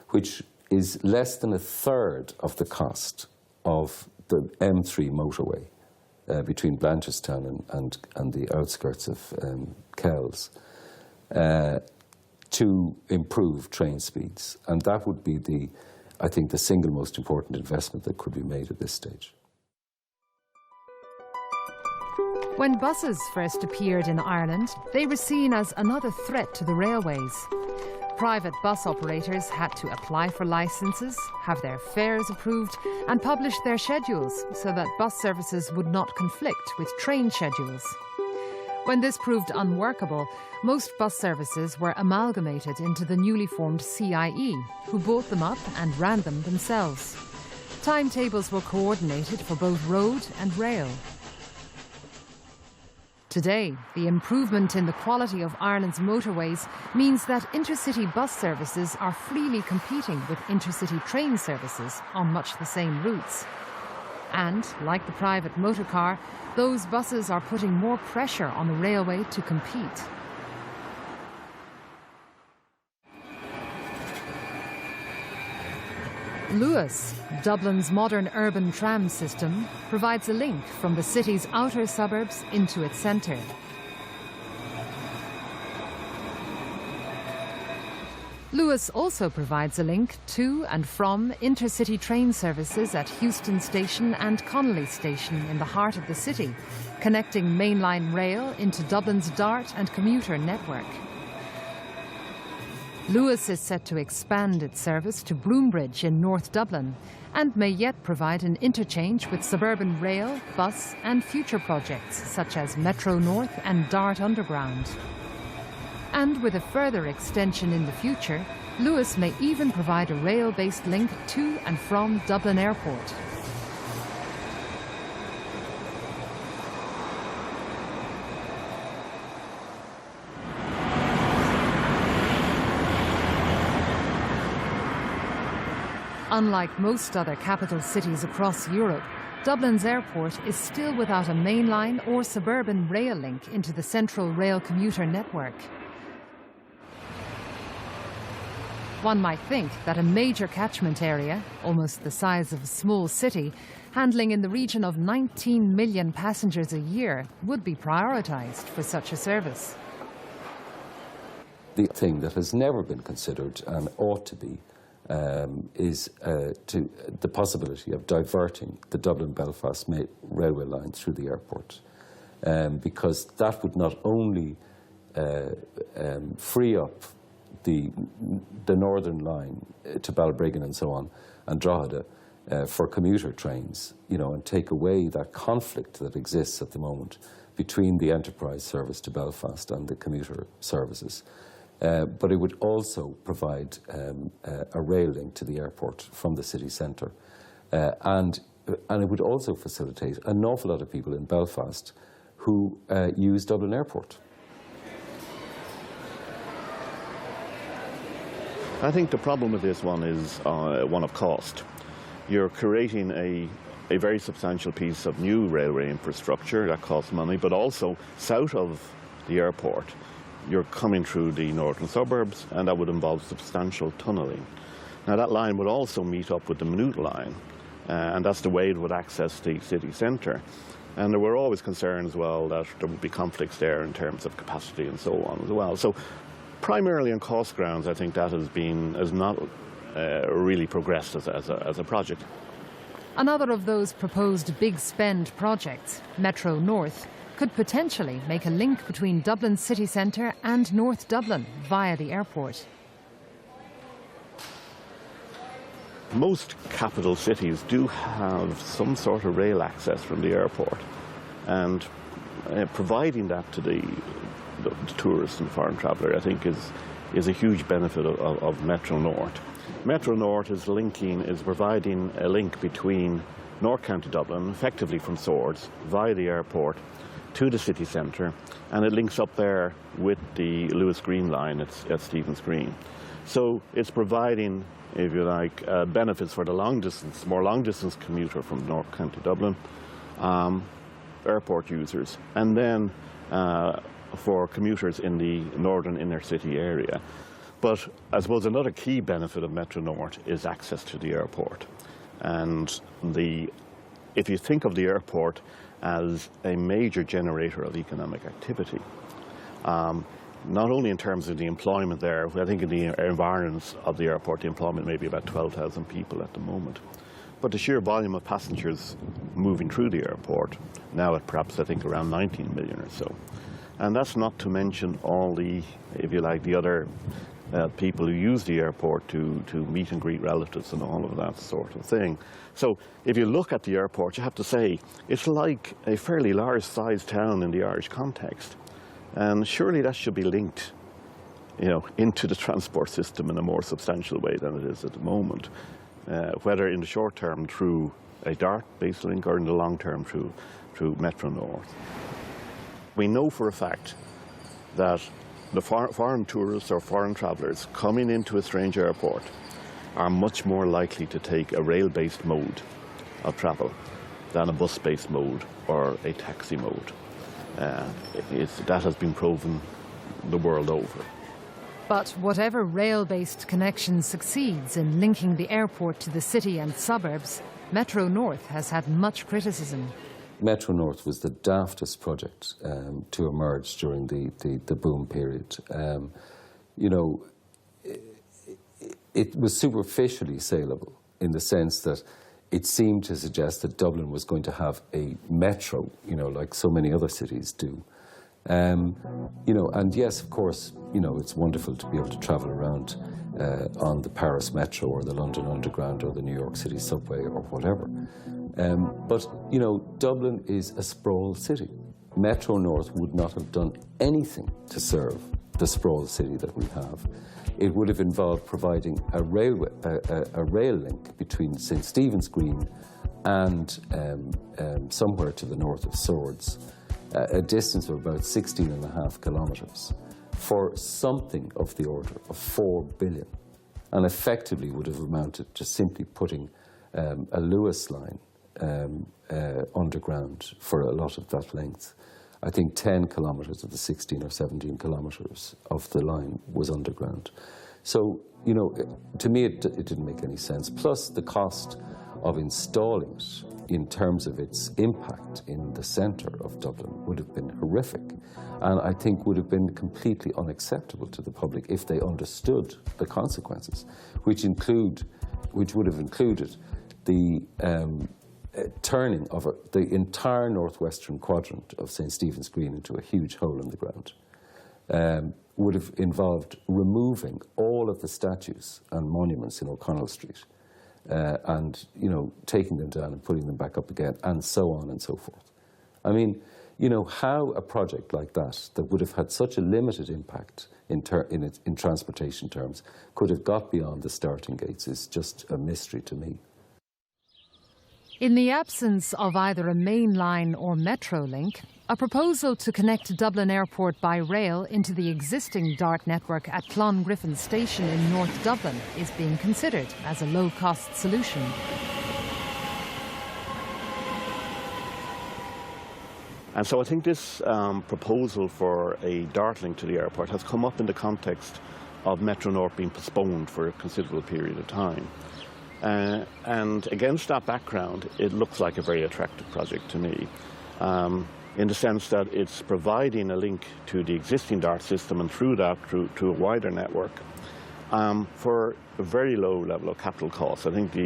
which is less than a third of the cost of the M3 motorway between Blanchardstown and the outskirts of Kells, to improve train speeds. And that would be I think, the single most important investment that could be made at this stage. When buses first appeared in Ireland, they were seen as another threat to the railways. Private bus operators had to apply for licences, have their fares approved, and publish their schedules so that bus services would not conflict with train schedules. When this proved unworkable, most bus services were amalgamated into the newly formed CIE, who bought them up and ran them themselves. Timetables were coordinated for both road and rail. Today, the improvement in the quality of Ireland's motorways means that intercity bus services are freely competing with intercity train services on much the same routes. And, like the private motor car, those buses are putting more pressure on the railway to compete. Luas, Dublin's modern urban tram system, provides a link from the city's outer suburbs into its centre. Luas also provides a link to and from intercity train services at Heuston Station and Connolly Station in the heart of the city, connecting mainline rail into Dublin's DART and commuter network. Luas is set to expand its service to Broombridge in North Dublin and may yet provide an interchange with suburban rail, bus and future projects such as Metro North and Dart Underground. And with a further extension in the future, Luas may even provide a rail-based link to and from Dublin Airport. Unlike most other capital cities across Europe, Dublin's airport is still without a mainline or suburban rail link into the Central Rail commuter network. One might think that a major catchment area, almost the size of a small city, handling in the region of 19 million passengers a year, would be prioritised for such a service. The thing that has never been considered and ought to be is the possibility of diverting the Dublin-Belfast railway line through the airport, because that would not only free up the northern line to Balbriggan and so on, and Drogheda for commuter trains, you know, and take away that conflict that exists at the moment between the enterprise service to Belfast and the commuter services. But it would also provide a rail link to the airport from the city centre. And it would also facilitate an awful lot of people in Belfast who use Dublin Airport. I think the problem with this one is one of cost. You're creating a very substantial piece of new railway infrastructure that costs money, but also south of the airport, you're coming through the northern suburbs, and that would involve substantial tunnelling. Now, that line would also meet up with the Minute line, and that's the way it would access the city centre. And there were always concerns as well that there would be conflicts there in terms of capacity and so on as well. So, primarily on cost grounds, I think that has not really progressed as a project. Another of those proposed big spend projects, Metro North, could potentially make a link between Dublin city centre and North Dublin via the airport. Most capital cities do have some sort of rail access from the airport, and providing that to the tourist and foreign traveller, I think, is a huge benefit of Metro North. Metro North is providing a link between North County Dublin, effectively from Swords, via the airport, to the city centre, and it links up there with the Lewis Green line at Stephen's Green. So it's providing, if you like, benefits for the more long-distance commuter from North County Dublin, airport users, and then for commuters in the northern inner city area. But I suppose another key benefit of Metro North is access to the airport. And if you think of the airport as a major generator of economic activity, not only in terms of the employment there, I think in the environs of the airport, the employment may be about 12,000 people at the moment, but the sheer volume of passengers moving through the airport, now at perhaps I think around 19 million or so. And that's not to mention all the, if you like, the other people who use the airport to meet and greet relatives and all of that sort of thing. So if you look at the airport, you have to say it's like a fairly large-sized town in the Irish context. And surely that should be linked, you know, into the transport system in a more substantial way than it is at the moment, whether in the short term through a Dart-based link or in the long term through Metro North. We know for a fact that the foreign tourists or foreign travellers coming into a strange airport are much more likely to take a rail-based mode of travel than a bus-based mode or a taxi mode. That has been proven the world over. But whatever rail-based connection succeeds in linking the airport to the city and suburbs, Metro North has had much criticism. Metro North was the daftest project to emerge during the boom period. You know, it was superficially saleable in the sense that it seemed to suggest that Dublin was going to have a metro, you know, like so many other cities do. You know, and yes, of course, you know, it's wonderful to be able to travel around on the Paris Metro or the London Underground or the New York City subway or whatever. But, you know, Dublin is a sprawl city. Metro North would not have done anything to serve the sprawl city that we have. It would have involved providing a rail link between St. Stephen's Green and somewhere to the north of Swords, a distance of about 16.5 kilometres, for something of the order of 4 billion, and effectively would have amounted to simply putting a Lewis line underground for a lot of that length. I think 10 kilometres of the 16 or 17 kilometres of the line was underground. So, you know, to me it didn't make any sense. Plus the cost of installing it in terms of its impact in the centre of Dublin would have been horrific, and I think would have been completely unacceptable to the public if they understood the consequences, which would have included the turning of the entire northwestern quadrant of St. Stephen's Green into a huge hole in the ground. Would have involved removing all of the statues and monuments in O'Connell Street, and, you know, taking them down and putting them back up again, and so on and so forth. I mean, you know, how a project like that would have had such a limited impact in transportation terms could have got beyond the starting gates is just a mystery to me. In the absence of either a main line or metro link, a proposal to connect Dublin Airport by rail into the existing DART network at Clongriffin Station in North Dublin is being considered as a low-cost solution. And so I think this proposal for a DART link to the airport has come up in the context of Metro North being postponed for a considerable period of time. And against that background, it looks like a very attractive project to me, in the sense that it's providing a link to the existing DART system, and through that, to a wider network, for a very low level of capital costs. I think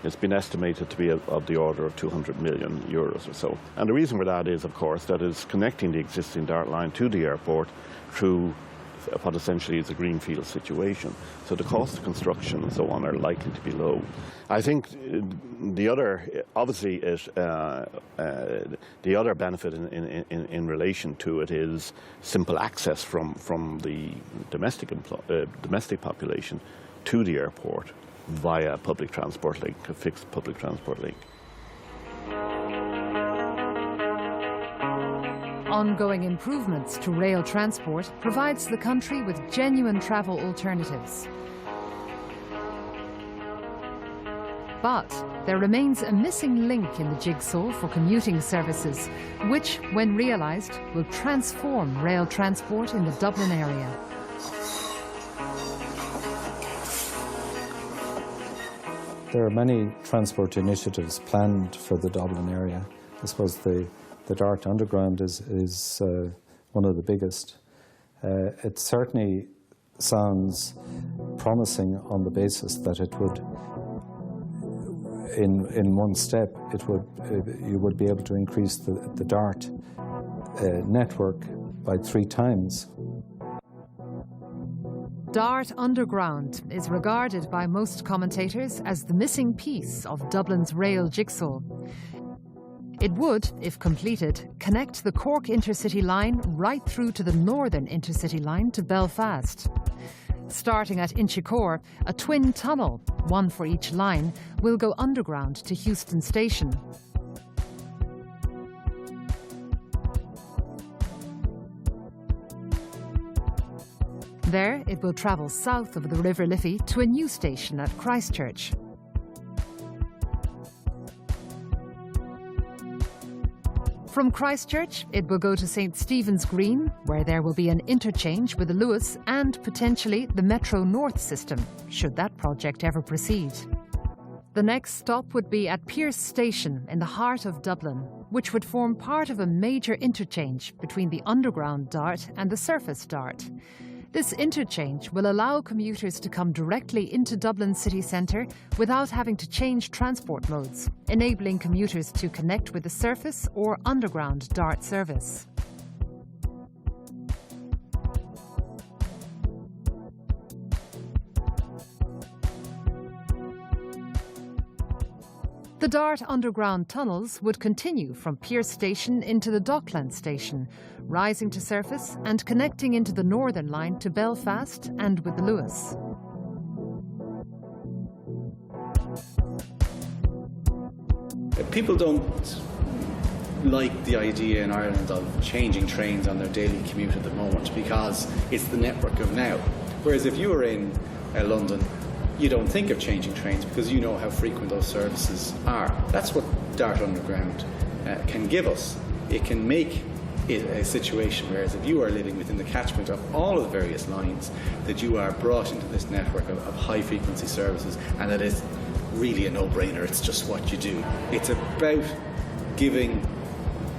it's been estimated to be of the order of 200 million euros or so. And the reason for that is, of course, that it's connecting the existing DART line to the airport through what essentially is a greenfield situation. So the cost of construction and so on are likely to be low. I think the other, obviously, the other benefit in relation to it is simple access from the domestic population to the airport via public transport link, a fixed public transport link. Ongoing improvements to rail transport provides the country with genuine travel alternatives. But there remains a missing link in the jigsaw for commuting services, which, when realised, will transform rail transport in the Dublin area. There are many transport initiatives planned for the Dublin area. I suppose the DART Underground is one of the biggest. It certainly sounds promising on the basis that it would, in one step, you would be able to increase the DART network by 3 times. DART Underground is regarded by most commentators as the missing piece of Dublin's rail jigsaw. It would, if completed, connect the Cork Intercity line right through to the Northern Intercity line to Belfast. Starting at Inchicore, a twin tunnel, one for each line, will go underground to Heuston Station. There, it will travel south of the River Liffey to a new station at Christchurch. From Christchurch, it will go to St. Stephen's Green, where there will be an interchange with the Lewis and potentially the Metro North system, should that project ever proceed. The next stop would be at Pearse Station in the heart of Dublin, which would form part of a major interchange between the underground DART and the surface DART. This interchange will allow commuters to come directly into Dublin city centre without having to change transport modes, enabling commuters to connect with the surface or underground DART service. The Dart underground tunnels would continue from Pearse Station into the Dockland Station, rising to surface and connecting into the Northern Line to Belfast and with Lewis. People don't like the idea in Ireland of changing trains on their daily commute at the moment because it's the network of now. Whereas if you were in London, you don't think of changing trains because you know how frequent those services are. That's what Dart Underground can give us. It can make it a situation whereas if you are living within the catchment of all of the various lines, that you are brought into this network of high frequency services, and that is really a no-brainer. It's just what you do. It's about giving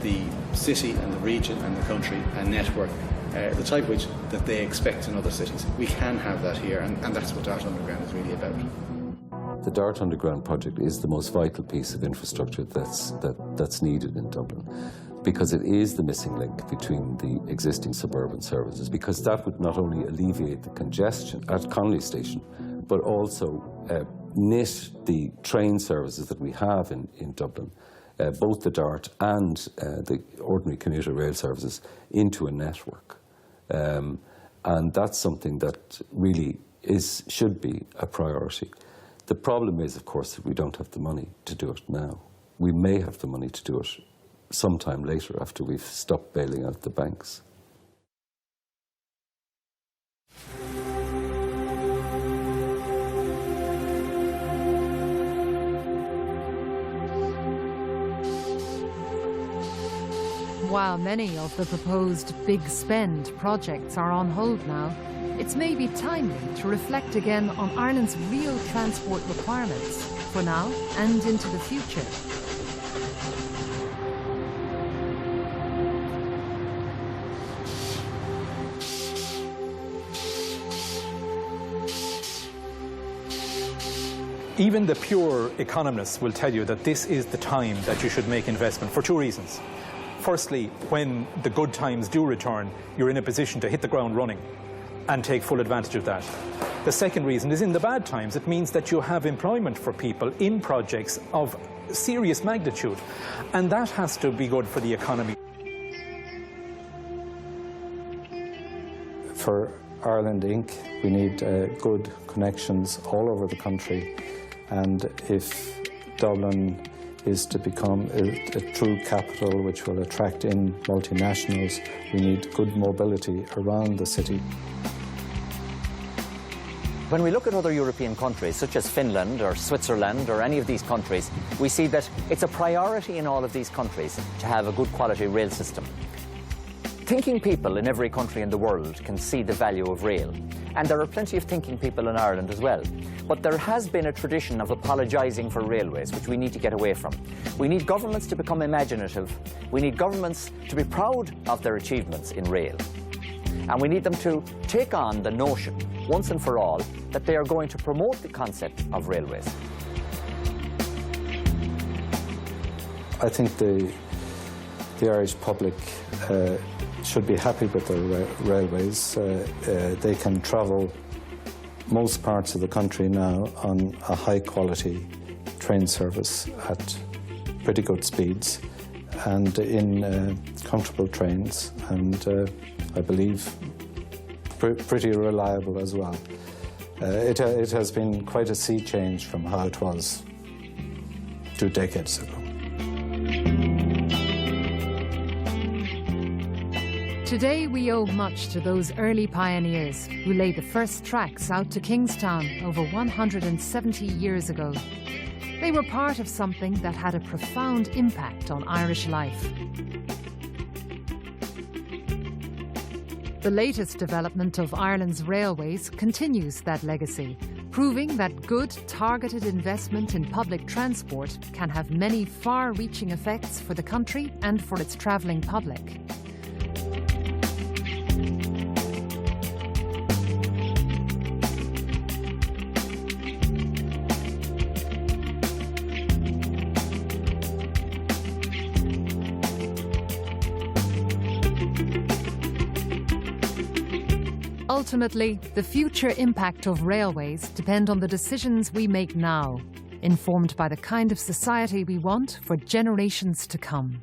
the city and the region and the country a network, the type which that they expect in other cities. We can have that here, and that's what Dart Underground is really about. The Dart Underground project is the most vital piece of infrastructure that's needed in Dublin, because it is the missing link between the existing suburban services, because that would not only alleviate the congestion at Connolly Station, but also knit the train services that we have in Dublin, both the Dart and the ordinary commuter rail services, into a network. And that's something that really should be a priority. The problem is, of course, that we don't have the money to do it now. We may have the money to do it sometime later after we've stopped bailing out the banks. While many of the proposed big spend projects are on hold now, it's maybe timely to reflect again on Ireland's real transport requirements for now and into the future. Even the pure economists will tell you that this is the time that you should make investment for two reasons. Firstly, when the good times do return, you're in a position to hit the ground running and take full advantage of that. The second reason is in the bad times. It means that you have employment for people in projects of serious magnitude, and that has to be good for the economy. For Ireland Inc., we need good connections all over the country, and if Dublin is to become a true capital which will attract in multinationals, we need good mobility around the city. When we look at other European countries, such as Finland or Switzerland or any of these countries, we see that it's a priority in all of these countries to have a good quality rail system. Thinking people in every country in the world can see the value of rail. And there are plenty of thinking people in Ireland as well. But there has been a tradition of apologising for railways, which we need to get away from. We need governments to become imaginative. We need governments to be proud of their achievements in rail. And we need them to take on the notion, once and for all, that they are going to promote the concept of railways. I think the Irish public should be happy with their railways. They can travel most parts of the country now on a high-quality train service at pretty good speeds and in comfortable trains, and I believe pretty reliable as well. It has been quite a sea change from how it was 2 decades ago. Today we owe much to those early pioneers who laid the first tracks out to Kingstown over 170 years ago. They were part of something that had a profound impact on Irish life. The latest development of Ireland's railways continues that legacy, proving that good, targeted investment in public transport can have many far-reaching effects for the country and for its travelling public. Ultimately, the future impact of railways depend on the decisions we make now. informed by the kind of society we want for generations to come.